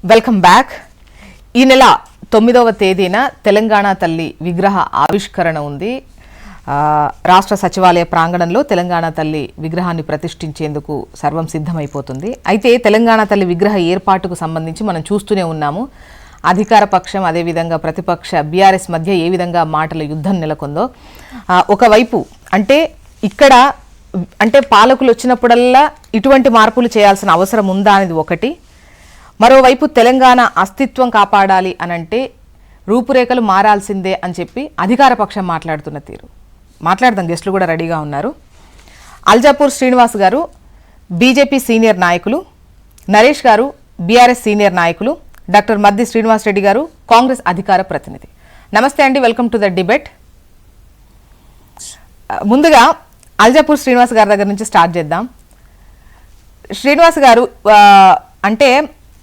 Welcome back. ఈ నెల 9వ తేదీన తెలంగాణ తల్లి విగ్రహ ఆవిష్కరణ ఉంది. రాష్ట్ర సచివాలయ ప్రాంగణంలో తెలంగాణ తల్లి విగ్రహాన్ని ప్రతిష్ఠించేందుకు సర్వం సిద్ధమైపోతుంది. అయితే తెలంగాణ తల్లి విగ్రహ ఏర్పాటుకు సంబంధించి మనం చూస్తూనే ఉన్నాము. అధికార పక్షం అదేవిధంగా ప్రతిపక్ష బీఆర్ఎస్ మధ్య ఏ విధంగా మాటల యుద్ధం నెలకొందో. ఒకవైపు ఇక్కడ పాలకులు వచ్చినప్పుడల్లా ఇటువంటి మార్పులు చేయాల్సిన అవసరం ఉందా అనేది ఒకటి. మరోవైపు తెలంగాణ అస్తిత్వం కాపాడాలి అనంటే రూపురేఖలు మారాల్సిందే అని చెప్పి అధికార పక్షం మాట్లాడుతున్న తీరు. మాట్లాడదాం, గెస్టులు కూడా రెడీగా ఉన్నారు. అల్జాపూర్ శ్రీనివాస్ గారు బీజేపీ సీనియర్ నాయకులు, నరేష్ గారు బీఆర్ఎస్ సీనియర్ నాయకులు, డాక్టర్ మద్ది శ్రీనివాస్ రెడ్డి గారు కాంగ్రెస్ అధికార ప్రతినిధి. నమస్తే అండి, వెల్కమ్ టు ద డిబేట్. ముందుగా అల్జాపూర్ శ్రీనివాస్ గారి దగ్గర నుంచి స్టార్ట్ చేద్దాం. శ్రీనివాస్ గారు, అంటే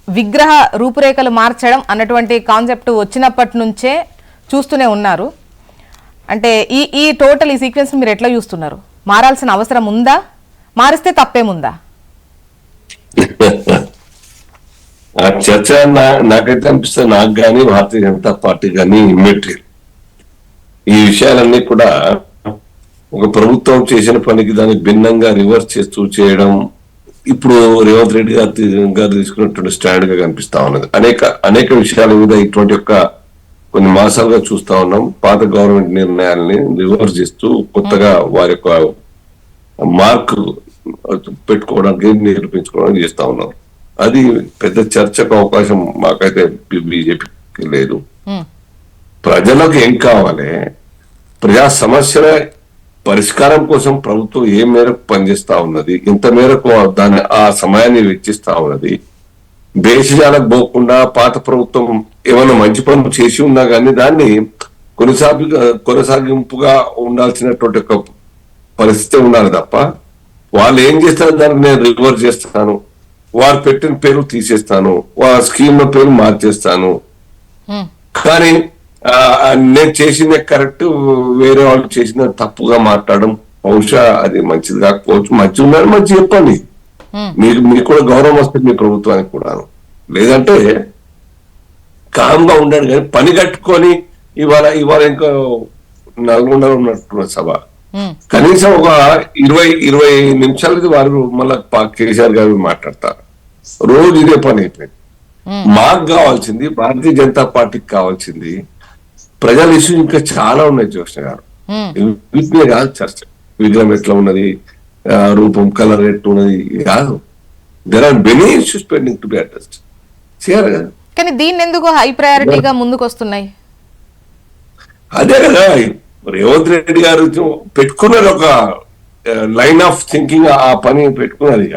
విగ్రహ రూపురేఖలు మార్చడం అన్నటువంటి కాన్సెప్ట్ వచ్చినప్పటి నుంచే చూస్తూనే ఉన్నారు. అంటే ఈ టోటల్ ఈ సీక్వెన్స్ మీరు ఎట్లా చూస్తున్నారు? మారాల్సిన అవసరం ఉందా? మారిస్తే తప్పేముందా? ఆ చర్చ నాకైతే అనిపిస్తుంది, నాకు కానీ భారతీయ జనతా పార్టీ కానీ ఇమ్మెటీరియల్. ఈ విషయాలన్నీ కూడా ఒక ప్రభుత్వం చేసిన పనికి దాన్ని భిన్నంగా రివర్స్ చేస్తూ చేయడం ఇప్పుడు రేవంత్ రెడ్డి గారు తీసుకున్నటువంటి స్టాండ్ గా కనిపిస్తా ఉన్నది. అనేక విషయాల మీద ఇటువంటి కొన్ని మాసాలుగా చూస్తా ఉన్నాం. పాత గవర్నమెంట్ నిర్ణయాలని రివర్స్ చేస్తూ కొత్తగా వారి యొక్క మార్క్ పెట్టుకోవడానికి నిరూపించుకోవడానికి చేస్తా ఉన్నాం. అది పెద్ద చర్చకు అవకాశం మాకైతే బీజేపీకి లేదు. ప్రజలకు ఏం కావాలి, ప్రజా సమస్యల పరిష్కారం కోసం ప్రభుత్వం ఏ మేరకు పనిచేస్తా ఉన్నది, ఎంత మేరకు దాన్ని ఆ సమయాన్ని వెచ్చిస్తా ఉన్నది, భేషజాలకు పోకుండా పాత ప్రభుత్వం ఏమైనా మంచి పనులు చేసి ఉన్నా కానీ దాన్ని కొనసాగింపుగా ఉండాల్సినటువంటి ఒక పరిస్థితి ఉండాలి తప్ప వాళ్ళు ఏం చేస్తారు దానికి నేను రివర్స్ చేస్తాను, వారు పెట్టిన పేరు తీసేస్తాను, వారి స్కీమ్ లో పేరు మార్చేస్తాను, కానీ నేను చేసిందే కరెక్ట్ వేరే వాళ్ళు చేసిన తప్పుగా మాట్లాడడం బహుశా అది మంచిది కాకపోవచ్చు. మంచి ఉందని మంచి చెప్పండి, మీకు కూడా గౌరవం వస్తుంది మీ ప్రభుత్వానికి కూడా. లేదంటే కామ్గా ఉండాడు కానీ పని కట్టుకొని ఇవాళ ఇంకా నల్గొండలో ఉన్నట్టున్న సభ కనీసం ఒక 20 నిమిషాలకి వారు మళ్ళా కేసీఆర్ గారు మాట్లాడతారు. రోజు ఇదే పని అయిపోయింది. మాకు కావాల్సింది, భారతీయ జనతా పార్టీకి కావాల్సింది ప్రజల ఇష్యూ ఇంకా చాలా ఉన్నాయి. జోష్ణ గారు, వీటినే కాదు చర్చ. విగ్రహం ఎట్లా ఉన్నది, రూపం కలర్ ఎట్లా ఉన్నది కాదు. There are many issues pending to be addressed. చేయాలి కదా, కానీ దీన్ని ఎందుకు హై ప్రయారిటీగా ముందుకు వస్తున్నాయి? అదే కదా రేవంత్ రెడ్డి గారు పెట్టుకున్నారు, ఒక లైన్ ఆఫ్ థింకింగ్ ఆ పని పెట్టుకున్నది.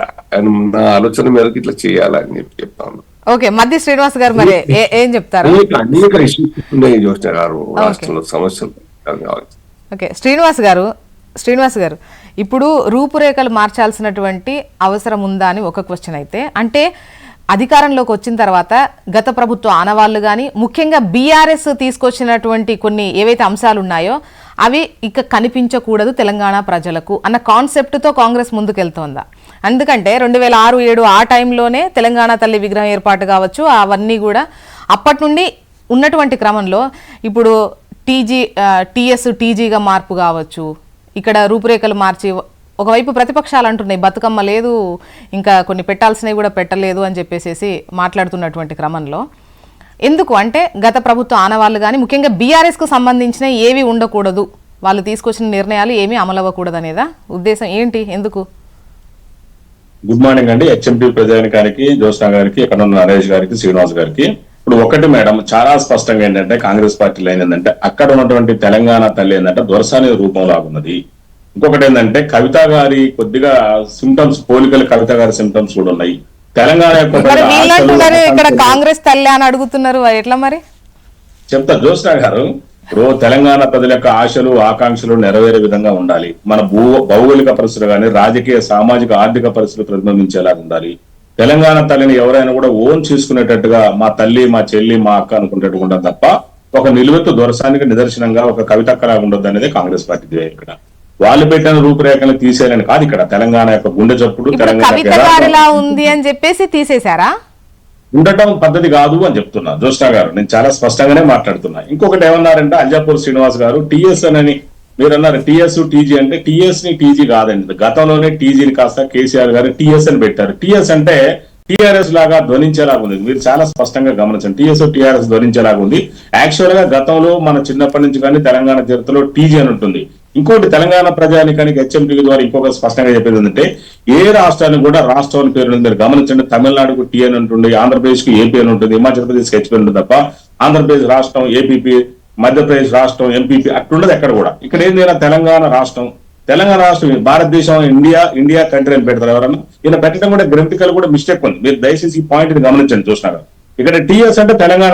నా ఆలోచన మేరకు ఇట్లా చేయాలని చెప్తాను. ఓకే, మద్ది శ్రీనివాస్ గారు మరి ఏం చెప్తారు? అనేక ఇష్యూస్ ఉన్నాయి జోష్ణ గారు, రాష్ట్రంలో సమస్యలు. ఓకే, శ్రీనివాస్ గారు ఇప్పుడు రూపురేఖలు మార్చాల్సినటువంటి అవసరం ఉందా అని ఒక క్వశ్చన్ అయితే, అంటే అధికారంలోకి వచ్చిన తర్వాత గత ప్రభుత్వ ఆనవాళ్లు కానీ ముఖ్యంగా బీఆర్ఎస్ తీసుకొచ్చినటువంటి కొన్ని ఏవైతే అంశాలు ఉన్నాయో అవి ఇక కనిపించకూడదు తెలంగాణ ప్రజలకు అన్న కాన్సెప్ట్తో కాంగ్రెస్ ముందుకెళ్తోందా? ఎందుకంటే 2006-07 ఆ టైంలోనే తెలంగాణ తల్లి విగ్రహం ఏర్పాటు కావచ్చు, అవన్నీ కూడా అప్పటి నుండి ఉన్నటువంటి క్రమంలో ఇప్పుడు టీజీగా మార్పు కావచ్చు, ఇక్కడ రూపురేఖలు మార్చి ఒకవైపు ప్రతిపక్షాలు అంటున్నాయి బతుకమ్మ లేదు, ఇంకా కొన్ని పెట్టాల్సినవి కూడా పెట్టలేదు అని చెప్పేసి మాట్లాడుతున్నటువంటి క్రమంలో ఎందుకు అంటే గత ప్రభుత్వ ఆనవాళ్ళు కానీ ముఖ్యంగా బీఆర్ఎస్కు సంబంధించిన ఏవి ఉండకూడదు, వాళ్ళు తీసుకొచ్చిన నిర్ణయాలు ఏమీ అమలవ్వకూడదు అనేదా ఉద్దేశం ఏంటి? ఎందుకు? గుడ్ మార్నింగ్ అండి, హెచ్ఎంటీ ప్రజానికానికి, జ్యోత్స్న గారికి, ఇక్కడ ఉన్న నరేష్ గారికి, శ్రీనివాస్ గారికి. ఇప్పుడు ఒకటి మేడం, చాలా స్పష్టంగా ఏంటంటే కాంగ్రెస్ పార్టీలో ఏంటంటే అక్కడ ఉన్నటువంటి తెలంగాణ తల్లి ఏంటంటే దొరసాని రూపంలో ఉన్నది. ఇంకొకటి ఏంటంటే కవిత గారి కొద్దిగా సిమ్టమ్స్, పోలికలు కవిత గారి సిమ్టమ్స్ కూడా ఉన్నాయి. తెలంగాణ ఇక్కడ కాంగ్రెస్ తల్లి అని అడుగుతున్నారు, ఎట్లా మరి చెప్తా జ్యోత్స్న గారు. ఇప్పుడు తెలంగాణ ప్రజల యొక్క ఆశలు ఆకాంక్షలు నెరవేరే విధంగా ఉండాలి. మన భౌగోళిక పరిస్థితులు కానీ రాజకీయ సామాజిక ఆర్థిక పరిస్థితులు ప్రతిబింబించేలా ఉండాలి. తెలంగాణ తల్లిని ఎవరైనా కూడా ఓన్ చేసుకునేటట్టుగా మా తల్లి, మా చెల్లి, మా అక్క అనుకునేటట్టు ఉండదు తప్ప ఒక నిలువెత్తు దొరసానికి నిదర్శనంగా ఒక కవితక్కలా ఉండదు అనేది కాంగ్రెస్ పార్టీ ధ్యేయం. ఇక్కడ వాళ్ళు పెట్టిన రూపురేఖలు తీసేయాలని కాదు, ఇక్కడ తెలంగాణ యొక్క గుండె చప్పుడు తెలంగాణ ఉంది అని చెప్పేసి తీసేశారా? ఉండటం పద్ధతి కాదు అని చెప్తున్నా జోష్నా గారు. నేను చాలా స్పష్టంగానే మాట్లాడుతున్నా. ఇంకొకటి ఏమన్నారంటే అల్జాపూర్ శ్రీనివాస్ గారు టీఎస్ అని మీరు అన్నారు. టీఎస్ టీజీ అంటే టీఎస్ ని టీజీ కాదండి. గతంలోనే టీజీని కాస్త కేసీఆర్ గారు టీఎస్ అని పెట్టారు. టీఎస్ అంటే టీఆర్ఎస్ లాగా ధ్వనించేలాగా ఉంది. మీరు చాలా స్పష్టంగా గమనించండి. టీఎస్ టీఆర్ఎస్ ధ్వనించేలాగా ఉంది. యాక్చువల్ గా గతంలో మన చిన్నప్పటి నుంచి కానీ తెలంగాణ చరిత్రలో టీజీ అని ఉంటుంది. ఇంకోటి తెలంగాణ ప్రజానికానికి హెచ్ఎంపీ ద్వారా ఇంకొక స్పష్టంగా చెప్పేది ఏంటంటే ఏ రాష్ట్రానికి కూడా రాష్ట్రం అని పేరు మీరు గమనించండి. తమిళనాడుకు టీ అని ఉంటుంది, ఆంధ్రప్రదేశ్ కు ఏపీ అని ఉంటుంది, హిమాచల్ ప్రదేశ్ కి హెచ్పీ ఉంటుంది తప్ప ఆంధ్రప్రదేశ్ రాష్ట్రం ఏపీపీ, మధ్యప్రదేశ్ రాష్ట్రం ఎంపీపీ అట్లుండదు ఎక్కడ కూడా. ఇక్కడ ఏందైనా తెలంగాణ రాష్ట్రం భారతదేశం ఇండియా కంట్రీ అని పెడతారు ఎవరన్నా. ఈయన పెట్టడం కూడా గ్రామటికల్ కూడా మిస్టేక్ ఉంది. మీరు దయచేసి ఈ పాయింట్ ని గమనించండి చూసినారు. ఇక్కడ టీఎస్ అంటే తెలంగాణ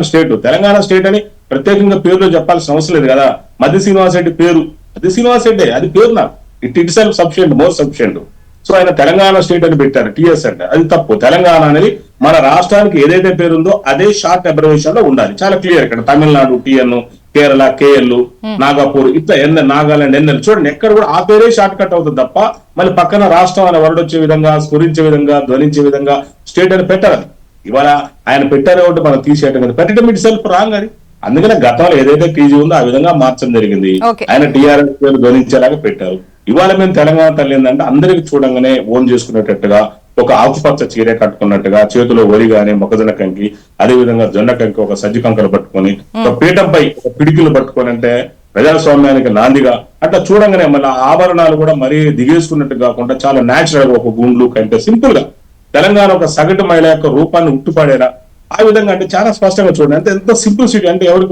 స్టేట్ అని ప్రత్యేకంగా పేరులో చెప్పాల్సిన అవసరం లేదు కదా. మధ్య శ్రీనివాస్ రెడ్డి పేరు అది శ్రీనివాస్ రెడ్డి, అది పేరు నాకు it self sufficient, more sufficient. So ఆయన తెలంగాణ స్టేట్ అని పెట్టారు టీఎస్ అంటే, అది తప్పు. తెలంగాణ అనేది మన రాష్ట్రానికి ఏదైతే పేరుందో అదే షార్ట్ అబ్రివేషన్ లో ఉండాలి. చాలా క్లియర్. ఇక్కడ తమిళనాడు టీఎన్, కేరళ కేఎల్, నాగపూర్ ఇట్లా నాగాలాండ్ ఎన్ఎల్ చూడండి ఎక్కడ కూడా ఆ పేరే షార్ట్ కట్ అవుతుంది తప్ప మళ్ళీ పక్కన రాష్ట్రం అనే వర్డ్ వచ్చే విధంగా, స్ఫురించే విధంగా, ధ్వనించే విధంగా స్టేట్ అని పెట్టారు. ఇవాళ ఆయన పెట్టారు కాబట్టి మనం తీసేయటం కదా, పెట్టడం ఇట్ సెల్ఫ్ రాంగ్ అది. అందుకనే గతంలో ఏదైతే టీజీ ఉందో ఆ విధంగా మార్చడం జరిగింది. ఆయన టీఆర్ఎస్ పేరు ధ్వనించేలాగా పెట్టారు. ఇవాళ మేము తెలంగాణ తల్లి ఏంటంటే అందరికి చూడంగానే ఓన్ చేసుకునేటట్టుగా ఒక ఆకుపచ్చ చీర కట్టుకున్నట్టుగా, చేతిలో వరి గాని మొక్కజొన్న కంకి, అదే విధంగా జొన్న కంకి, ఒక సజ్జి కంకలు పట్టుకొని, ఒక పీఠంపై ఒక పిడికిలు పట్టుకొని, అంటే ప్రజాస్వామ్యానికి నాందిగా అట్లా చూడంగానే మళ్ళీ ఆభరణాలు కూడా మరీ దిగేసుకున్నట్టు కాకుండా చాలా న్యాచురల్ గా ఒక గుండ్లు కంటే సింపుల్ గా తెలంగాణ ఒక సగటు మహిళ యొక్క రూపాన్ని ఉట్టిపడేలా ఆ విధంగా అంటే చాలా స్పష్టంగా చూడండి. అంటే ఎంత సింప్లిసిటీ అంటే ఎవరికి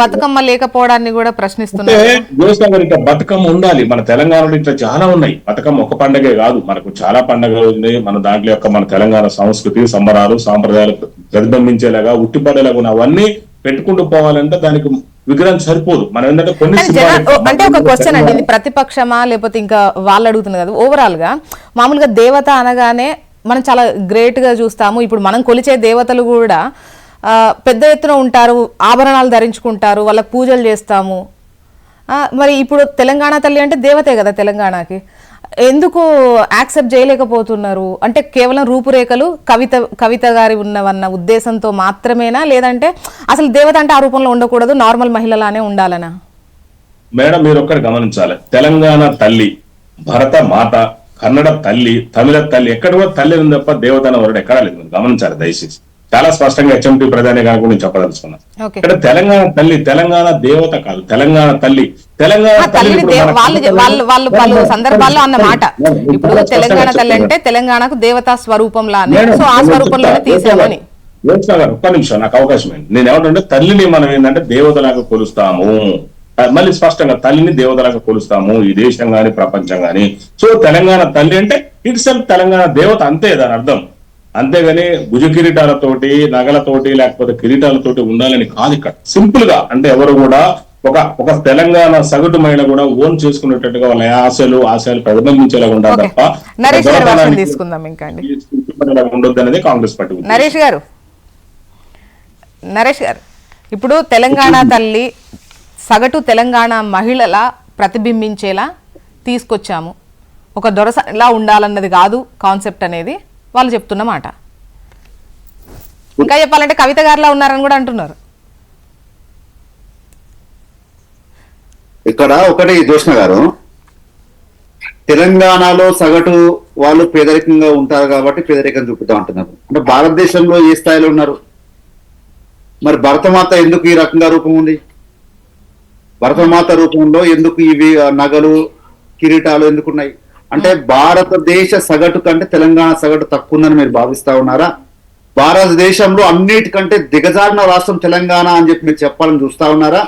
బతుకమ్మ లేకపోవడాన్ని కూడా ప్రశ్నిస్తున్నారు. బతుకమ్మ ఉండాలి. మన తెలంగాణలో ఇట్లా చాలా ఉన్నాయి. బతుకమ్మ ఒక పండగే కాదు, మనకు చాలా పండుగలు ఉంది. మన దాంట్లో యొక్క మన తెలంగాణ సంస్కృతి, సంబరాలు, సాంప్రదాయాలు ప్రతిబింబించేలాగా ఉట్టిపడేలాగా ఉన్న అవన్నీ పెట్టుకుంటూ పోవాలంటే దానికి విగ్రహం సరిపోదు. మనం ఏంటంటే కొన్ని అంటే ఒక క్వశ్చన్ అండి, ఇది ప్రతిపక్షమా లేకపోతే ఇంకా వాళ్ళు అడుగుతున్నారు కదా. ఓవరాల్ గా మామూలుగా దేవత అనగానే మనం చాలా గ్రేట్ గా చూస్తాము. ఇప్పుడు మనం కొలిచే దేవతలు కూడా పెద్ద ఎత్తున ఉంటారు, ఆభరణాలు ధరించుకుంటారు, వాళ్ళకి పూజలు చేస్తాము. మరి ఇప్పుడు తెలంగాణ తల్లి అంటే దేవతే కదా తెలంగాణకి, ఎందుకు యాక్సెప్ట్ చేయలేకపోతున్నారు? అంటే కేవలం రూపురేఖలు కవిత గారి ఉన్నవన్న ఉద్దేశంతో మాత్రమేనా, లేదంటే అసలు దేవత అంటే ఆ రూపంలో ఉండకూడదు, నార్మల్ మహిళలానే ఉండాలనా? మేడం మీరు ఒక్కటి గమనించాలి. తెలంగాణ తల్లి, భరత మాత, కన్నడ తల్లి, తమిళ తల్లి, ఎక్కడ కూడా తల్లి ఉంది తప్ప దేవత అనే వర్డ్ ఎక్కడా లేదు. గమనించాలి దయచేసి. చాలా స్పష్టంగా హెచ్ఎంటీ ప్రధాని గారు కూడా నేను చెప్పదలుచుకున్నాను. ఇక్కడ తెలంగాణ తల్లి, తెలంగాణ దేవత కాదు, తెలంగాణ తల్లి. తెలంగాణ వాళ్ళు సందర్భాల్లో అన్న మాట. ఇప్పుడు తెలంగాణ తల్లి అంటే తెలంగాణకు దేవతా స్వరూపంలా, సో ఆ స్వరూపంలోనే తీసామని. ఒక్క నిమిషం నాకు అవకాశం ఏంటి. నేను ఏమంటే తల్లిని మనం ఏంటంటే దేవతలాగా కొలుస్తాము. మళ్ళీ స్పష్టంగా తల్లిని దేవతలాగా కొలుస్తాము ఈ దేశం గాని ప్రపంచం గాని. సో తెలంగాణ తల్లి అంటే ఇట్స్ తెలంగాణ దేవత, అంతే దాని అర్థం. అంతేగాని భుజ కిరీటాలతోటి, నగలతోటి, లేకపోతే కిరీటాలతోటి ఉండాలని కాదు. ఇక్కడ సింపుల్ గా అంటే ఎవరు కూడా ఒక తెలంగాణ సగటు మహిళ కూడా ఓన్ చేసుకునేటట్టుగా వాళ్ళ ఆశయాలు ప్రతిబింబించేలా ఉండాలి తప్ప ఉండొద్దు అనేది కాంగ్రెస్ పార్టీ. నరేష్ గారు ఇప్పుడు తెలంగాణ తల్లి సగటు తెలంగాణ మహిళల ప్రతిబింబించేలా తీసుకొచ్చాము, ఒక దొరసలా ఉండాలన్నది కాదు కాన్సెప్ట్ అనేది వాళ్ళు చెప్తున్న మాట. ఇంకా చెప్పాలంటే కవిత గారిలా ఉన్నారని కూడా అంటున్నారు. ఇక్కడ ఒకటి జోష్ణ గారు, తెలంగాణలో సగటు వాళ్ళు పేదరికంగా ఉంటారు కాబట్టి పేదరికం చూపుతా ఉంటున్నారు. అంటే భారతదేశంలో ఏ స్థాయిలో ఉన్నారు? మరి భరతమాత ఎందుకు ఈ రకంగా రూపం ఉంది? భరతమాత రూపంలో ఎందుకు ఇవి నగలు, కిరీటాలు ఎందుకున్నాయి? అంటే భారతదేశ సగటు కంటే తెలంగాణ సగటు తక్కువ ఉందని మీరు భావిస్తా ఉన్నారా? భారతదేశంలో అన్నిటికంటే దిగజారిన రాష్ట్రం తెలంగాణ అని చెప్పి మీరు చెప్పాలని చూస్తా ఉన్నారా?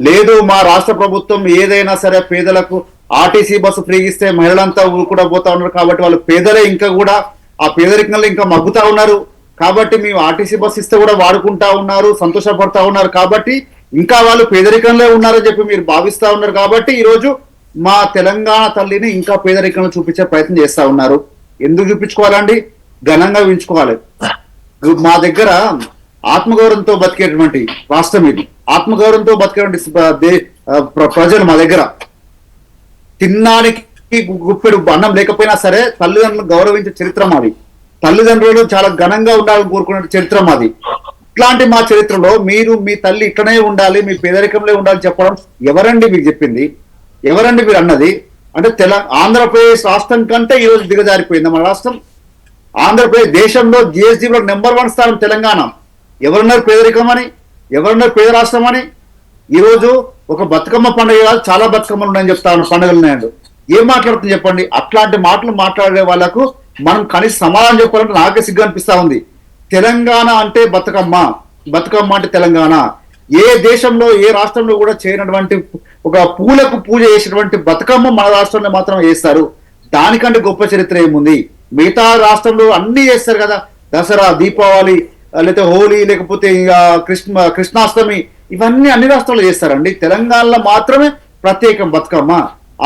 లేదు, మా రాష్ట్ర ప్రభుత్వం ఏదైనా సరే పేదలకు ఆర్టీసీ బస్సు ఫ్రీగా ఇస్తే మహిళలంతా కూడా పోతా ఉన్నారు కాబట్టి వాళ్ళు పేదలే ఇంకా కూడా ఆ పేదరికంలో ఇంకా మగ్గుతా ఉన్నారు కాబట్టి మేము ఆర్టీసీ బస్సు ఇస్తే కూడా వాడుకుంటా ఉన్నారు, సంతోషపడతా ఉన్నారు కాబట్టి ఇంకా వాళ్ళు పేదరికంలో ఉన్నారని చెప్పి మీరు భావిస్తా ఉన్నారు కాబట్టి ఈరోజు మా తెలంగాణ తల్లిని ఇంకా పేదరికంలో చూపించే ప్రయత్నం చేస్తా ఉన్నారు. ఎందుకు చూపించుకోవాలండి? ఘనంగా ఉంచుకోవాలి. మా దగ్గర ఆత్మగౌరవంతో బతికేటువంటి రాష్ట్రం ఇది. ఆత్మగౌరవంతో బతికేటువంటి ప్రజలు మా దగ్గర తిన్నానికి గుప్పెడు అన్నం లేకపోయినా సరే తల్లిదండ్రులను గౌరవించే చరిత్ర మాది. తల్లిదండ్రులు చాలా ఘనంగా ఉండాలని కోరుకునే చరిత్ర మాది. ఇట్లాంటి మా చరిత్రలో మీరు మీ తల్లి ఇట్లనే ఉండాలి, మీ పేదరికంలో ఉండాలి చెప్పడం ఎవరండి మీకు చెప్పింది? ఎవరండి మీరు అన్నది? అంటే ఆంధ్రప్రదేశ్ రాష్ట్రం కంటే ఈరోజు దిగజారిపోయింది మన రాష్ట్రం. ఆంధ్రప్రదేశ్ దేశంలో జిఎస్డిలో నెంబర్ 1 స్థానం తెలంగాణ. ఎవరున్నారు పేదరికం అని? ఎవరున్నారు పేద రాష్ట్రం అని? ఈరోజు ఒక బతుకమ్మ పండుగ కాదు, చాలా బతుకమ్మలు ఉన్నాయని చెప్తాను, పండుగలు ఉన్నాయండి. ఏం మాట్లాడుతుంది చెప్పండి? అట్లాంటి మాటలు మాట్లాడే వాళ్ళకు మనం కనీస సమాధానం చెప్పాలంటే నాకే సిగ్గు అనిపిస్తా ఉంది. తెలంగాణ అంటే బతుకమ్మ, బతుకమ్మ అంటే తెలంగాణ. ఏ దేశంలో ఏ రాష్ట్రంలో కూడా చేయనటువంటి ఒక పూలకు పూజ చేసినటువంటి బతుకమ్మ మన రాష్ట్రంలో మాత్రం చేస్తారు. దానికంటే గొప్ప చరిత్ర ఏముంది? మిగతా రాష్ట్రంలో అన్ని చేస్తారు కదా, దసరా, దీపావళి, లేకపోతే హోలీ, లేకపోతే కృష్ణాష్టమి, ఇవన్నీ అన్ని రాష్ట్రాల్లో చేస్తారండి. తెలంగాణలో మాత్రమే ప్రత్యేకం బతుకమ్మ.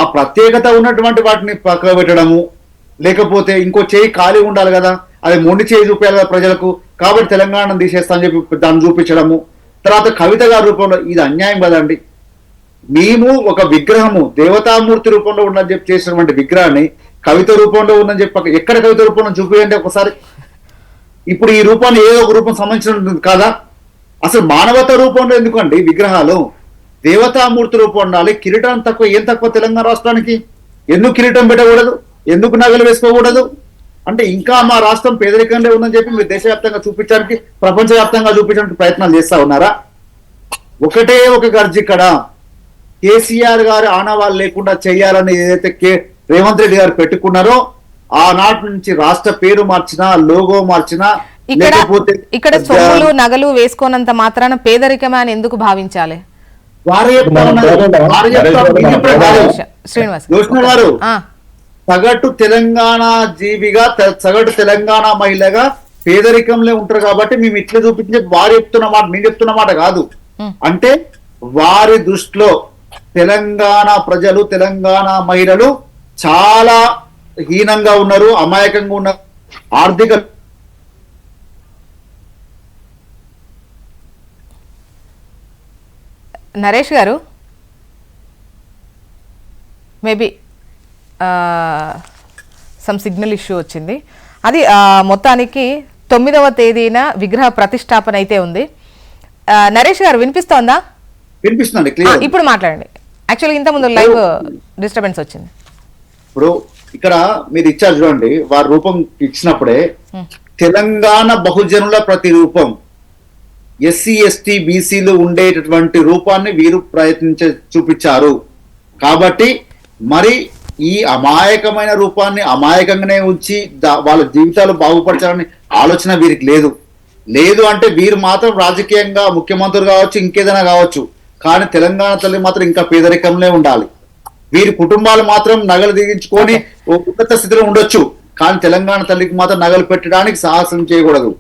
ఆ ప్రత్యేకత ఉన్నటువంటి వాటిని పక్కన పెట్టడము, లేకపోతే ఇంకో చేయి ఖాళీ ఉండాలి కదా, అది మొండి చేయి చూపించాలి కదా ప్రజలకు, కాబట్టి తెలంగాణను తీసేస్తా అని చెప్పి దాన్ని చూపించడము. తర్వాత కవిత గారి రూపంలో, ఇది అన్యాయం కదండి. మేము ఒక విగ్రహము దేవతామూర్తి రూపంలో ఉందని చెప్పి చేసినటువంటి విగ్రహాన్ని కవిత రూపంలో ఉందని చెప్పి ఎక్కడ కవిత రూపంలో చూపించండి ఒకసారి. ఇప్పుడు ఈ రూపాన్ని ఏదో ఒక రూపం సంబంధించిన కాదా? అసలు మానవత రూపంలో ఎందుకండి విగ్రహాలు? దేవతామూర్తి రూపం ఉండాలి. కిరీటం తక్కువ, ఏం తక్కువ తెలంగాణ రాష్ట్రానికి? ఎందుకు కిరీటం పెట్టకూడదు? ఎందుకు నగలు వేసుకోకూడదు? అంటే ఇంకా మా రాష్ట్రం పేదరికంలో ఉందని చెప్పి మీరు దేశవ్యాప్తంగా చూపించడానికి, ప్రపంచవ్యాప్తంగా చూపించడానికి ప్రయత్నాలు చేస్తా ఉన్నారా? ఒకటే ఒక గర్జిక్కడ, కేసీఆర్ గారు ఆనవాళ్ళు లేకుండా చేయాలని ఏదైతే రేవంత్ రెడ్డి గారు పెట్టుకున్నారో, ఆనాటి నుంచి రాష్ట్ర పేరు మార్చినా, లోగో మార్చినా, ఇక్కడ సొమ్ములు నగలు వేసుకోనంత మాత్రాన పేదరికమే అని ఎందుకు భావించాలి? శ్రీనివాస్ గారు సగటు తెలంగాణ జీవిగా, సగటు తెలంగాణ మహిళగా పేదరికంలో ఉంటారు కాబట్టి మేము ఇట్లా చూపించే వారు చెప్తున్న మాట, నేను చెప్తున్న మాట కాదు. అంటే వారి దృష్టిలో తెలంగాణ ప్రజలు, తెలంగాణ మహిళలు చాలా హీనంగా ఉన్నారు, అమాయకంగా ఉన్నారు. ఆర్థిక నరేష్ గారు మేబీ సమ్ సిగ్నల్ ఇష్యూ వచ్చింది. అది మొత్తానికి 9వ తేదీన విగ్రహ ప్రతిష్టాపన అయితే ఉంది. నరేష్ గారు వినిపిస్తోందా? వినిపిస్తుంది, ఇప్పుడు మాట్లాడండి. యాక్చువల్గా ఇంతకుముందు లైవ్ డిస్టర్బెన్స్ వచ్చింది. ఇప్పుడు ఇక్కడ మీరు ఇచ్చారు చూడండి, వారి రూపం ఇచ్చినప్పుడే తెలంగాణ బహుజనుల ప్రతి రూపం, ఎస్సీ ఎస్టీ బీసీలు ఉండేటటువంటి రూపాన్ని వీరు చూపించారు. కాబట్టి మరి ఈ అమాయకమైన రూపాన్ని అమాయకంగానే ఉంచి వాళ్ళ జీవితాలు బాగుపరచాలని ఆలోచన వీరికి లేదు అంటే వీరు మాత్రం రాజకీయంగా ముఖ్యమంత్రులు కావచ్చు, ఇంకేదైనా కావచ్చు, కానీ తెలంగాణ తల్లి మాత్రం ఇంకా పేదరికంలో ఉండాలి. వీరి కుటుంబాలు మాత్రం నగలు దిగించుకొని ఉన్నత స్థితిలో ఉండొచ్చు, కానీ తెలంగాణ తల్లికి మాత్రం నగలు పెట్టడానికి సాహసం చేయకూడదు.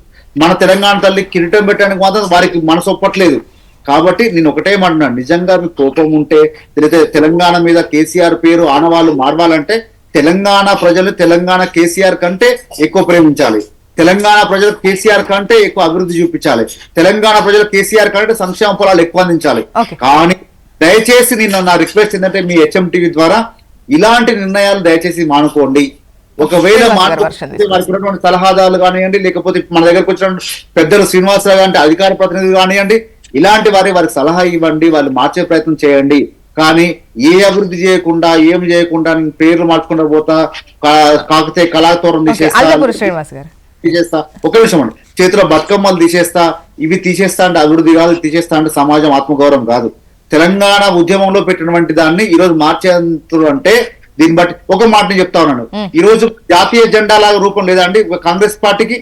మన తెలంగాణ తల్లికి కిరీటం పెట్టడానికి మాత్రం వారికి మనసు ఒప్పట్లేదు. కాబట్టి నేను ఒకటే అంటున్నాను, నిజంగా మీకు కోపం ఉంటే, తెలంగాణ మీద కేసీఆర్ పేరు ఆనవాళ్ళు మారవాలంటే తెలంగాణ ప్రజలు తెలంగాణ కేసీఆర్ కంటే ఎక్కువ ప్రేమించాలి, తెలంగాణ ప్రజలు కేసీఆర్ కంటే ఎక్కువ అభివృద్ధి చూపించాలి, తెలంగాణ ప్రజలు కేసీఆర్ కంటే సంక్షేమ ఫలాలు ఎక్కువ అందించాలి. కానీ దయచేసి నా రిక్వెస్ట్ ఏంటంటే మీ HMTV ద్వారా ఇలాంటి నిర్ణయాలు దయచేసి మానుకోండి. ఒకవేళ వారికి సలహాదారులు కానివ్వండి, లేకపోతే మన దగ్గరకు వచ్చిన పెద్దలు శ్రీనివాసరావు గారి అధికార ప్రతినిధులు కానివ్వండి, ఇలాంటి వారికి సలహా ఇవ్వండి, వాళ్ళు మార్చే ప్రయత్నం చేయండి. కానీ ఏ అభివృద్ధి చేయకుండా, ఏమి చేయకుండా పేర్లు మార్చుకుంటూ పోతా, కాకతే కళాతోరం తీసేస్తా, ఒక నిమిషం అండి, చేతిలో బతుకమ్మలు తీసేస్తా, ఇవి తీసేస్తా అంటే అభివృద్ధి కాదు, తీసేస్తా అంటే సమాజం ఆత్మగౌరవం కాదు. తెలంగాణ ఉద్యమంలో పెట్టినటువంటి దాన్ని ఈ రోజు మార్చేంత అంటే దీన్ని బట్టి ఒక మాట నేను చెప్తా ఉన్నాను. ఈ రోజు జాతీయ జెండా లాగా రూపం లేదా అండి కాంగ్రెస్ పార్టీకి?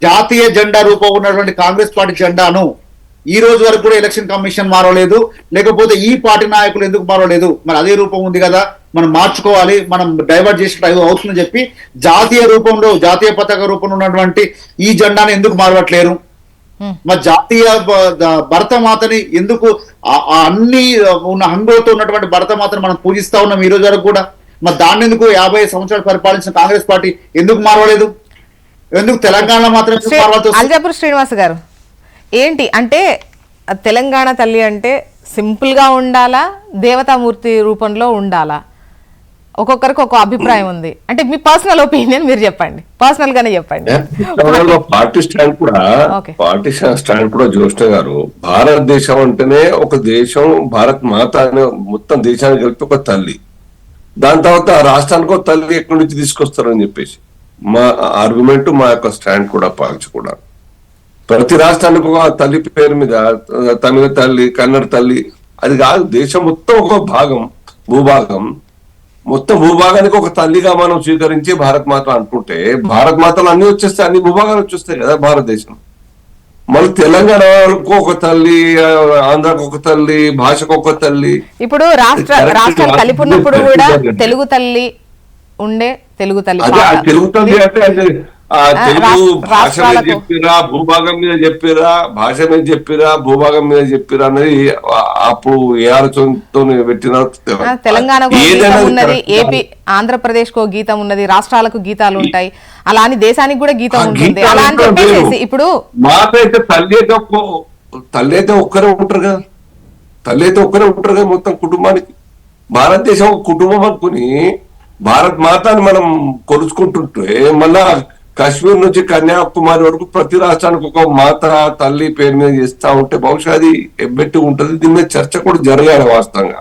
జాతీయ జెండా రూపం ఉన్నటువంటి కాంగ్రెస్ పార్టీ జెండాను ఈ రోజు వరకు కూడా ఎలక్షన్ కమిషన్ మారలేదు, లేకపోతే ఈ పార్టీ నాయకులు ఎందుకు మారలేదు? మరి అదే రూపం ఉంది కదా, మనం మార్చుకోవాలి, మనం డైవర్ట్ చేసి అవుతుందని చెప్పి జాతీయ రూపంలో, జాతీయ పతాక రూపంలో ఉన్నటువంటి ఈ జెండాను ఎందుకు మారవట్లేరు? మరి జాతీయ భరతమాతని ఎందుకు అన్ని ఉన్న హంగులతో ఉన్నటువంటి భరతమాతను మనం పూజిస్తా ఉన్నాం ఈ రోజు వరకు కూడా? మరి దాన్ని ఎందుకు 50 సంవత్సరాలు పరిపాలించిన కాంగ్రెస్ పార్టీ ఎందుకు మారవలేదు? ఎందుకు తెలంగాణ మాత్రం? అల్జాపూర్ శ్రీనివాస్ గారు ఏంటి అంటే, తెలంగాణ తల్లి అంటే సింపుల్గా ఉండాలా, దేవతామూర్తి రూపంలో ఉండాలా? ఒక్కొక్కరికి ఒక అభిప్రాయం ఉంది. అంటే మీ పర్సనల్ ఒపీనియన్ మీరు చెప్పండి, పర్సనల్ గానే చెప్పండి. పార్టీ స్టాండ్ కూడా Okay. పార్టీ స్టాండ్ కూడా జ్యోష్ణ గారు, భారతదేశం అంటేనే ఒక దేశం, భారత్ మాత అనే మొత్తం దేశానికి కలిపి ఒక తల్లి, దాని తర్వాత ఆ రాష్ట్రానికి ఒక తల్లి ఎక్కడి నుంచి తీసుకొస్తారని చెప్పేసి మా ఆర్గ్యుమెంట్, మా యొక్క స్టాండ్ కూడా పాల్చి కూడా ప్రతి రాష్ట్రానికి ఒక తల్లి పేరు మీద తమిళ తల్లి, కన్నడ తల్లి, అది కాదు, దేశం మొత్తం ఒక భాగం, భూభాగం, మొత్తం భూభాగానికి ఒక తల్లిగా మనం స్వీకరించి భారత్ మాత అనుకుంటే భారత్ మాతలు అన్ని వచ్చేస్తాయి, అన్ని భూభాగాలు వచ్చేస్తాయి కదా భారతదేశం. మళ్ళీ తెలంగాణకు ఒక తల్లి, ఆంధ్రాకు ఒక తల్లి, భాషకు ఒక తల్లి. ఇప్పుడు రాష్ట్రాలు కలిపి ఉన్నప్పుడు కూడా తెలుగు తల్లి ఉండే, తెలుగు తల్లి అదే ఆ తెలుగు తల్లి అంటే అది ఆ తెలుగు భాష మీద చెప్పిరా, భూభాగం మీద చెప్పిరా, భాష మీద చెప్పిరా, భూభాగం మీద చెప్పిరా అనేది అప్పుడు ఏ ఆలోచనతో పెట్టిన. తెలంగాణకు గీతం ఉన్నది, ఏపీ ఆంధ్రప్రదేశ్ కో గీతం ఉన్నది, రాష్ట్రాలకు గీతాలు ఉంటాయి, అలా అని దేశానికి కూడా గీతం ఉంటుంది. అలా అని చెప్పేసి ఇప్పుడు మాకైతే తల్లి అయితే ఒక్కరే ఉంటారు కదా, తల్లి అయితే ఒక్కరే ఉంటారు కదా మొత్తం కుటుంబానికి. భారతదేశం ఒక కుటుంబం అనుకుని భారత్ మాతాన్ని మనం కొలుచుకుంటుంటే మళ్ళా కాశ్మీర్ నుంచి కన్యాకుమారి వరకు ప్రతి రాష్ట్రానికి ఒక మాత, తల్లి పేరు మీద చేస్తా ఉంటే బహుశా అది ఎబ్బెట్టి ఉంటది. దీని మీద చర్చ కూడా జరగాలి. వాస్తవంగా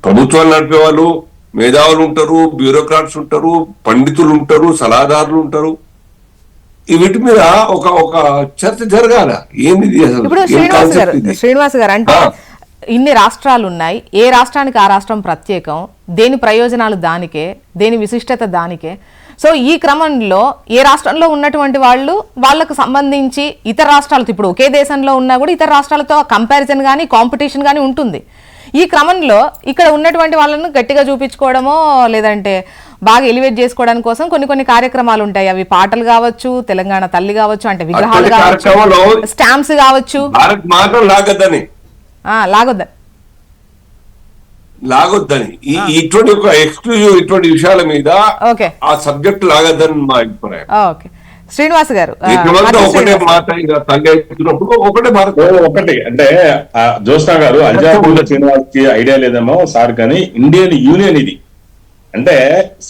ప్రభుత్వాలు నడిపే వాళ్ళు మేధావులు ఉంటారు, బ్యూరోక్రాట్స్ ఉంటారు, పండితులు ఉంటారు, సలహాదారులు ఉంటారు. వీటి మీద ఒక చర్చ జరగాల. ఏంది అసలు? ఇప్పుడు శ్రీనివాస్ గారు అంటే ఇన్ని రాష్ట్రాలు ఉన్నాయి, ఏ రాష్ట్రానికి ఆ రాష్ట్రం ప్రత్యేకం, దేని ప్రయోజనాలు దానికే, దేని విశిష్టత దానికే. సో ఈ క్రమంలో ఏ రాష్ట్రంలో ఉన్నటువంటి వాళ్ళకు సంబంధించి ఇతర రాష్ట్రాలతో, ఇప్పుడు ఒకే దేశంలో ఉన్నా కూడా ఇతర రాష్ట్రాలతో కంపారిజన్ కానీ కాంపిటీషన్ కానీ ఉంటుంది. ఈ క్రమంలో ఇక్కడ ఉన్నటువంటి వాళ్ళను గట్టిగా చూపించుకోవడమో లేదంటే బాగా ఎలివేట్ చేసుకోవడానికి కోసం కొన్ని కార్యక్రమాలు ఉంటాయి. అవి పాటలు కావచ్చు, తెలంగాణ తల్లి కావచ్చు, అంటే విగ్రహాలు కావచ్చు, స్టాంప్స్ కావచ్చు. లాగొద్దని ఇటువంటి ఒక ఎక్స్క్లూజివ్ ఇటువంటి విషయాల మీద ఆ సబ్జెక్ట్ లాగొద్దని మా అభిప్రాయం. శ్రీనివాస్ గారు ఒకటే మాట, ఒకటే భారత్ ఒకటి అంటే జ్యోత్స్నా గారు, అల్జాపూర్ శ్రీనివాస్ కి ఐడియా లేదేమో సార్, కానీ ఇండియన్ యూనియన్ ఇది అంటే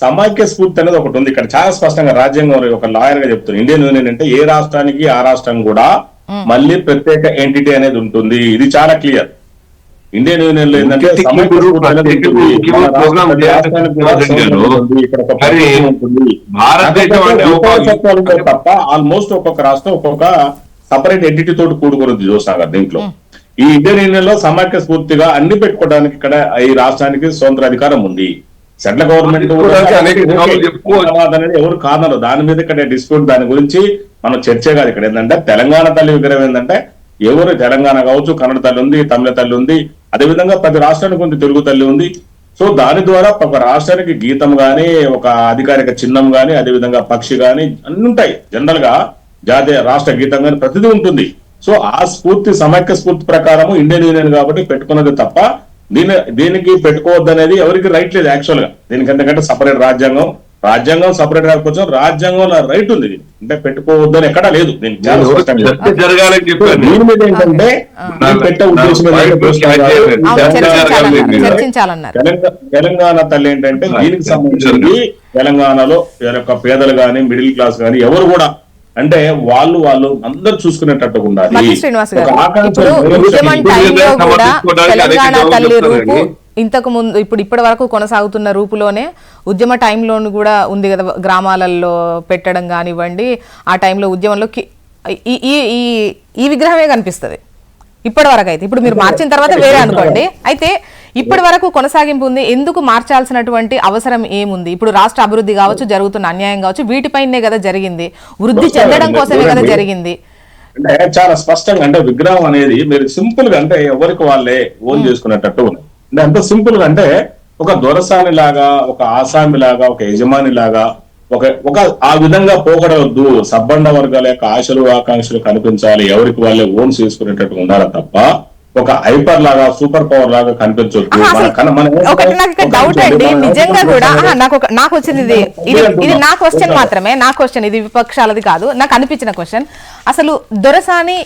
సమాఖ్య స్ఫూర్తి అనేది ఒకటి ఉంది ఇక్కడ చాలా స్పష్టంగా. రాజ్యాంగం ఒక లాయర్ గా చెప్తున్నారు, ఇండియన్ యూనియన్ అంటే ఏ రాష్ట్రానికి ఆ రాష్ట్రం కూడా మళ్ళీ ప్రత్యేక ఎంటిటీ అనేది ఉంటుంది. ఇది చాలా క్లియర్. ఇండియన్ యూనియన్ లో ఏంటంటే తప్ప ఆల్మోస్ట్ ఒక్కొక్క రాష్ట్రం ఒక్కొక్క సపరేట్ ఎంటిటీ తోటి కూడుకున్నది చూసాగా. దీంట్లో ఈ ఇండియన్ యూనియన్ లో సమాఖ్య స్ఫూర్తిగా అన్ని పెట్టుకోవడానికి ఇక్కడ ఈ రాష్ట్రానికి స్వతంత్ర అధికారం ఉంది. సెంట్రల్ గవర్నమెంట్ అనేది ఎవరు కారణాలు దాని మీద ఇక్కడ డిస్ప్యూట్, దాని గురించి మనం చర్చే కాదు. ఇక్కడ ఏంటంటే తెలంగాణ తల్లి విగ్రహం ఏంటంటే ఎవరు తెలంగాణ కావచ్చు, కన్నడ తల్లి ఉంది, తమిళ తల్లి ఉంది, అదేవిధంగా ప్రతి రాష్ట్రానికి ఉంది తెలుగు తల్లి ఉంది. సో దాని ద్వారా ఒక రాష్ట్రానికి గీతం గాని, ఒక అధికారిక చిహ్నం గాని, అదేవిధంగా పక్షి గాని అన్ని ఉంటాయి. జనరల్ గా జాతీయ రాష్ట్ర గీతం గాని ప్రతిదీ ఉంటుంది. సో ఆ స్ఫూర్తి సమైక్య స్ఫూర్తి ప్రకారము ఇండియన్ యూనియన్ కాబట్టి పెట్టుకున్నది తప్ప దీనికి పెట్టుకోవద్దు అనేది ఎవరికి రైట్ లేదు యాక్చువల్ గా. దీనికి ఎందుకంటే సపరేట్ రాజ్యాంగం సపరేట్ కాకపోవచ్చు, రాజ్యాంగంలో రైట్ ఉంది అంటే పెట్టుకోవద్దని ఎక్కడా లేదు. దీనికి దీని మీద ఏంటంటే పెట్టే ఉద్దేశం తెలంగాణ తల్లి ఏంటంటే దీనికి సంబంధించి తెలంగాణలో పేదలు గాని, మిడిల్ క్లాస్ గాని ఎవరు కూడా అంటే వాళ్ళు అందరూ చూసుకునేటట్టు ఉండాలి. తెలంగాణ తల్లి రూపు ఇంతకు ముందు ఇప్పటి వరకు కొనసాగుతున్న రూపులోనే ఉద్యమ టైంలోను కూడా ఉంది కదా, గ్రామాలలో పెట్టడం కానివ్వండి. ఆ టైంలో ఉద్యమంలో ఈ విగ్రహమే కనిపిస్తుంది ఇప్పటి వరకు. అయితే ఇప్పుడు మీరు మార్చిన తర్వాత వేరే అనుకోండి. అయితే ఇప్పటి వరకు కొనసాగింపు ఉంది. ఎందుకు మార్చాల్సినటువంటి అవసరం ఏముంది? ఇప్పుడు రాష్ట్ర అభివృద్ధి కావచ్చు, జరుగుతున్న అన్యాయం కావచ్చు, వీటిపైనే కదా జరిగింది, వృద్ధి చెందడం కోసమే కదా జరిగింది. అంటే చాలా స్పష్టంగా అంటే విగ్రహం అనేది మీరు సింపుల్ గా అంటే ఎవరికి వాళ్ళే ఓన్ చేసుకునేటట్టు ఉంది. అంటే అంత సింపుల్ గా అంటే ఒక దొరసాని లాగా, ఒక ఆసామి లాగా, ఒక యజమాని లాగా ఒక ఆ విధంగా పోకడవద్దు. సబ్బండ వర్గాల యొక్క ఆశలు ఆకాంక్షలు కనిపించాలి, ఎవరికి వాళ్ళే ఓన్ చేసుకునేటట్టు ఉండాలి తప్ప ఒక హైపర్ లాగా, సూపర్ పవర్ లాగా కనిపించొద్దు. డౌట్ అండి నిజంగా కూడా నాకు వచ్చింది ఇది నా క్వశ్చన్ మాత్రమే, నా క్వశ్చన్ ఇది విపక్షాలది కాదు, నాకు అనిపించిన క్వశ్చన్. అసలు దొరసాని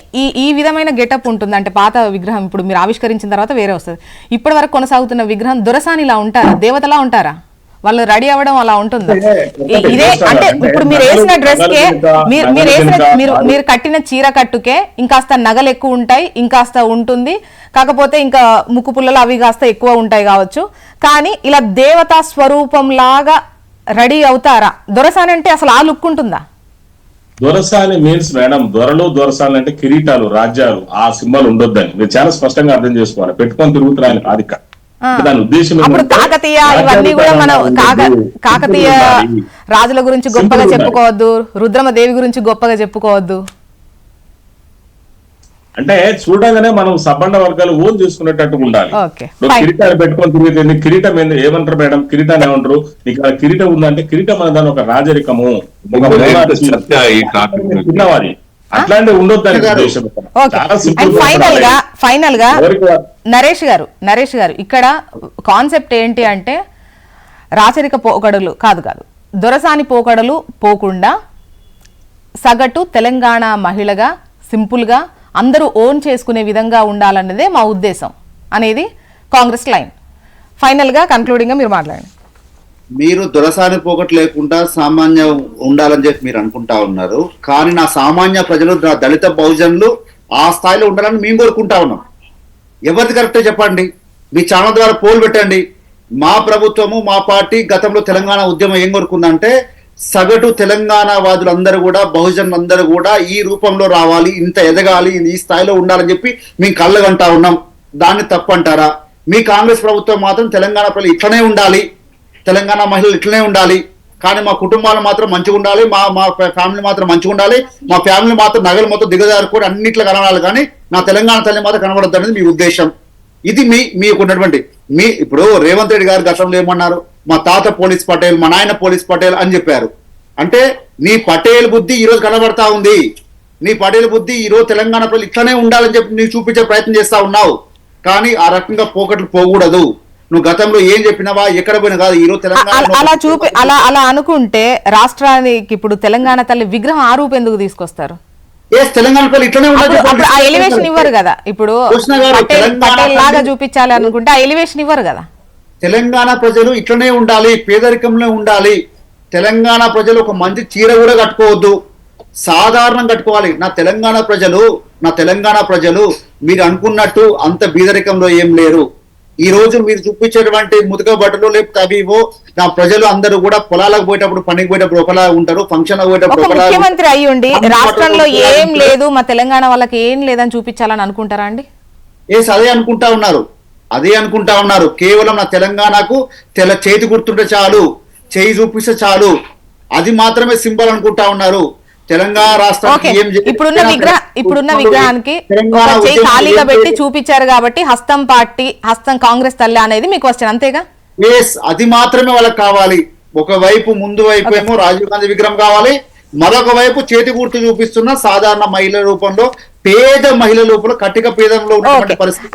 ఈ విధమైన గెటప్ ఉంటుంది అంటే పాత విగ్రహం ఇప్పుడు మీరు ఆవిష్కరించిన తర్వాత వేరే వస్తుంది. ఇప్పటి వరకు కొనసాగుతున్న విగ్రహం దొరసానిలా ఉంటారా, దేవతలా ఉంటారా? వాళ్ళు రెడీ అవ్వడం అలా ఉంటుందా? అంటే ఇదే అంటే ఇప్పుడు మీరు వేసిన డ్రెస్ కే మీరు కట్టిన చీర కట్టుకే ఇంకాస్త నగలు ఎక్కువ ఉంటాయి, ఇంకాస్త ఉంటుంది, కాకపోతే ఇంకా ముక్కు పుల్లలు అవి కాస్త ఎక్కువ ఉంటాయి కావచ్చు. కానీ ఇలా దేవతా స్వరూపం లాగా రెడీ అవుతారా? దొరసాని అంటే అసలు ఆ లుక్ ఉంటుందా? దొరసాని మీన్స్ మేడం, దొరలు దొరసాలు అంటే కిరీటాలు, రాజ్యాలు, ఆ సింబల్ ఉండొద్దని మీరు చాలా స్పష్టంగా అర్థం చేసుకోవాలి. పెట్టుకొని తిరుగుతున్నాయని కాదు ఇక్కడ. దాని ఉద్దేశం అప్పుడు కాకతీయ ఇవన్నీ కూడా మనం కాకతీయ రాజుల గురించి గొప్పగా చెప్పుకోవద్దు, రుద్రమదేవి గురించి గొప్పగా చెప్పుకోవద్దు. అంటే చూడగానే మనం సబ్బండ వర్గాలు ఓన్ చేసుకునేటట్టు ఉండాలి. కిరీటాలు పెట్టుకొని తిరిగితే కిరీటం ఏమంటారు మేడం? కిరీటాన్ని ఏమంటారు? నీకు ఆ కిరీటం ఉందంటే కిరీటం అనే దాని ఒక రాజరికము, చిన్నవాది, అట్లాంటి ఉండొద్దని ఉద్దేశం. ఫైనల్ గా నరేష్ గారు ఇక్కడ కాన్సెప్ట్ ఏంటి అంటే రాచరిక పోకడలు కాదు దొరసాని పోకడలు పోకుండా సగటు తెలంగాణ మహిళగా సింపుల్ గా అందరూ ఓన్ చేసుకునే విధంగా ఉండాలన్నదే మా ఉద్దేశం అనేది కాంగ్రెస్ లైన్. ఫైనల్ గా కన్క్లూడింగ్ గా మీరు మాట్లాడండి. మీరు దొరసాని పోగొట్టు లేకుండా సామాన్య ఉండాలని చెప్పి మీరు అనుకుంటా ఉన్నారు. కానీ నా సామాన్య ప్రజలు, నా దళిత బహుజనులు ఆ స్థాయిలో ఉండాలని మేము కోరుకుంటా ఉన్నాం. ఎవరిది కరెక్టే చెప్పండి. మీ ఛానల్ ద్వారా పోల్ పెట్టండి. మా ప్రభుత్వము, మా పార్టీ గతంలో తెలంగాణ ఉద్యమం ఏం కోరుకుందంటే సగటు తెలంగాణ వాదులందరూ కూడా, బహుజనులందరూ కూడా ఈ రూపంలో రావాలి, ఇంత ఎదగాలి, ఈ స్థాయిలో ఉండాలని చెప్పి మేము కళ్ళగంటా ఉన్నాం. దాన్ని తప్పు అంటారా? మీ కాంగ్రెస్ ప్రభుత్వం మాత్రం తెలంగాణ ప్రజలు ఇట్లనే ఉండాలి, తెలంగాణ మహిళలు ఇట్లనే ఉండాలి, కానీ మా కుటుంబాలు మాత్రం మంచిగా ఉండాలి, మా ఫ్యామిలీ మాత్రం మంచిగా ఉండాలి, మా ఫ్యామిలీ మాత్రం నగలు మొత్తం దిగజారుకొని అన్నిట్లో కనబడాలి, కానీ నా తెలంగాణ తల్లి మాత్రం కనబడద్దు అనేది మీ ఉద్దేశం. ఇది మీకు ఉన్నటువంటి ఇప్పుడు రేవంత్ రెడ్డి గారు గతంలో ఏమన్నారు? మా తాత పోలీస్ పటేల్, మా నాయన పోలీస్ పటేల్ అని చెప్పారు. అంటే నీ పటేల్ బుద్ధి ఈ రోజు కనబడతా ఉంది. నీ పటేల్ బుద్ధి ఈ రోజు తెలంగాణ ప్రజలు ఇట్లనే ఉండాలని చెప్పి నీకు చూపించే ప్రయత్నం చేస్తా ఉన్నావు. కానీ ఆ రకంగా పోకట్లు పోకూడదు. నువ్వు గతంలో ఏం చెప్పినావా, ఎక్కడ పోయినా కాదు. ఈ రోజు తెలంగాణ అలా అనుకుంటే రాష్ట్రానికి ఇప్పుడు తెలంగాణ తల్లి విగ్రహం ఆ రూపు ఎందుకు తీసుకొస్తారు? తెలంగాణ ప్రజలు ఇట్లనే ఉండాలి. ఆ ఎలివేషన్ ఇవ్వరు కదా. ఇప్పుడు పటేల్ లాగా చూపించాలి అనుకుంటే ఆ ఎలివేషన్ ఇవ్వరు కదా. తెలంగాణ ప్రజలు ఇట్లనే ఉండాలి, పేదరికంలో ఉండాలి. తెలంగాణ ప్రజలు ఒక మంచి చీర కూడా కట్టుకోవద్దు, సాధారణం కట్టుకోవాలి. నా తెలంగాణ ప్రజలు మీరు అనుకున్నట్టు అంత బీదరికంలో ఏం లేరు. ఈ రోజు మీరు చూపించేటువంటి ముదుక బట్టలు లేకపోతే అవివో నా ప్రజలు అందరూ కూడా పొలాలకు పోయేటప్పుడు, పనికి పోయేటప్పుడు ఒకలా ఉంటారు, ఫంక్షన్ పోయేటప్పుడు ముఖ్యమంత్రి అయ్యి ఉండి రాష్ట్రంలో ఏం లేదు, మా తెలంగాణ వాళ్ళకి ఏం లేదని చూపించాలని అనుకుంటారా అండి? అదే అనుకుంటా ఉన్నారు. కేవలం నా తెలంగాణకు చేతి గుర్తుంటే చాలు, చేయి చూపిస్తే చాలు, అది మాత్రమే సింబల్ అనుకుంటా ఉన్నారు. తెలంగాణ రాష్ట్రానికి ఇప్పుడున్న విగ్రహానికి చేయి ఖాళీగా పెట్టి చూపించారు కాబట్టి హస్తం పార్టీ, హస్తం కాంగ్రెస్ తల్లి అనేది మీకు క్వశ్చన్, అంతేగా? అది మాత్రమే వాళ్ళకి కావాలి. ఒకవైపు ముందు వైపు ఏమో రాజీవ్ గాంధీ విగ్రహం కావాలి, మరొక వైపు చేతి గుర్తు చూపిస్తున్న సాధారణ మహిళ రూపంలో, పేద మహిళ రూపంలో, కట్టిక పేదంలో ఉన్నటువంటి పరిస్థితి.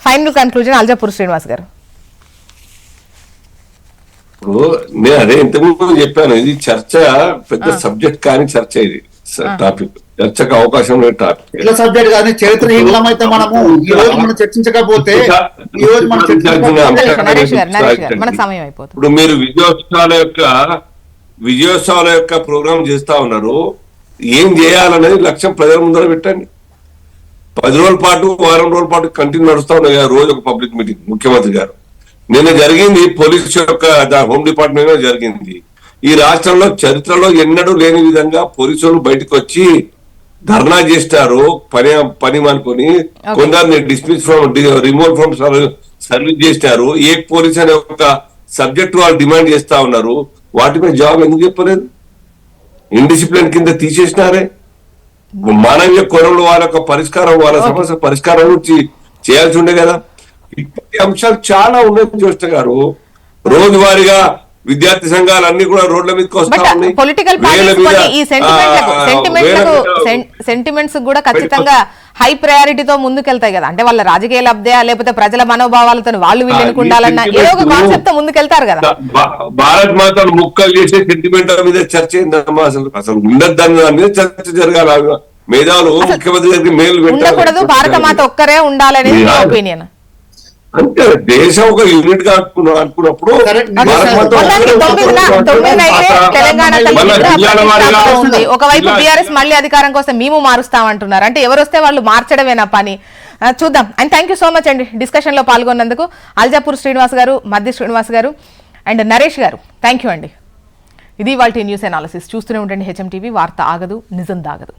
ఫైనల్ కన్క్లూజన్ అల్జాపూర్ శ్రీనివాస్ గారు. నేను అదే ఇంతకుముందు చెప్పాను, ఇది చర్చ పెద్ద సబ్జెక్ట్ కానీ చర్చ, ఇది టాపిక్, చర్చకు అవకాశం లేని టాపిక్. ఇట్లా సబ్జెక్ట్ కానీ చరిత్రహీనం అయితే మనము ఈ రోజు మనం చర్చించకపోతే ఈ రోజు మనం ఇప్పుడు మీరు విజయోత్సవాల యొక్క ప్రోగ్రామ్ చేస్తా ఉన్నారు. ఏం చేయాలనేది లక్ష్యం ప్రజల ముందర పెట్టండి. 10 రోజుల పాటు, వారం రోజుల పాటు కంటిన్యూ నడుస్తా ఉన్నాయి కదా రోజు ఒక పబ్లిక్ మీటింగ్. ముఖ్యమంత్రి గారు నిన్న జరిగింది, పోలీసు యొక్క హోమ్ డిపార్ట్మెంట్ లో జరిగింది. ఈ రాష్ట్రంలో చరిత్రలో ఎన్నడూ లేని విధంగా పోలీసులు బయటకు వచ్చి ధర్నా చేస్తారు, పని అనుకుని కొందరిని డిస్మిస్ రిమూవ్ ఫ్రమ్ సర్వీస్ చేస్తారు. ఏ పోలీస్ అనే ఒక సబ్జెక్ట్ వాళ్ళు డిమాండ్ చేస్తా ఉన్నారు. వాటిపై జవాబు ఎందుకు చెప్పలేదు? ఇండిసిప్లిన్ కింద తీసేసినారే. మానవీయ కోణంలో వాళ్ళ యొక్క పరిష్కారం, వాళ్ళ సమస్య పరిష్కారం గురించి చేయాల్సి ఉండే కదా. ఇటువంటి అంశాలు చాలా ఉన్నాయి జోష్ట గారు. రోజువారీగా విద్యార్థి సంఘాలు అన్ని కూడా రోడ్ల మీదకి వస్తా బట్ ఉన్నాయి. పొలిటికల్ వేల పార్టీస్ మీద, ఈ సెంటిమెంట్స్ కూడా ఖచ్చితంగా హై ప్రయారిటీతో ముందుకెళ్తాయి కదా. అంటే వాళ్ళ రాజకీయ లబ్ధా లేకపోతే ప్రజల మనోభావాలతో వాళ్ళు వీళ్ళు ఎన్నుకుండాలన్న ఏదో ఒక కాన్సెప్ట్ తో ముందుకెళ్తారు కదా. భారత్ మాతను ముక్కలు చేసే సెంటిమెంట్ మీద చర్చ ఏందమ్మా? అసలు ఉండదు దాని మీద చర్చ జరగాలి. మేధావులు ముఖ్యమంత్రి గారికి మేలు ఉండకూడదు, భారత మాత ఒక్కరే ఉండాలనేది మీ ఒపీనియన్. అంటే దేశం ఒక యూనిట్ గా అనుకున్నప్పుడు ఒకవైపు బీఆర్ఎస్ మళ్ళీ అధికారం కోసం మేము మారుస్తామంటున్నారు. అంటే ఎవరు వస్తే వాళ్ళు మార్చడమేనా పని? చూద్దాం. And thank you so much అండి డిస్కషన్ లో పాల్గొన్నందుకు. అల్జాపూర్ శ్రీనివాస్ గారు, మధ్య శ్రీనివాస్ గారు అండ్ నరేష్ గారు, థ్యాంక్ యూ అండి. ఇది వాళ్ళ న్యూస్ అనాలిసిస్. చూస్తూనే ఉండండి హెచ్ఎం టీవీ. వార్త ఆగదు, నిజం దాగదు.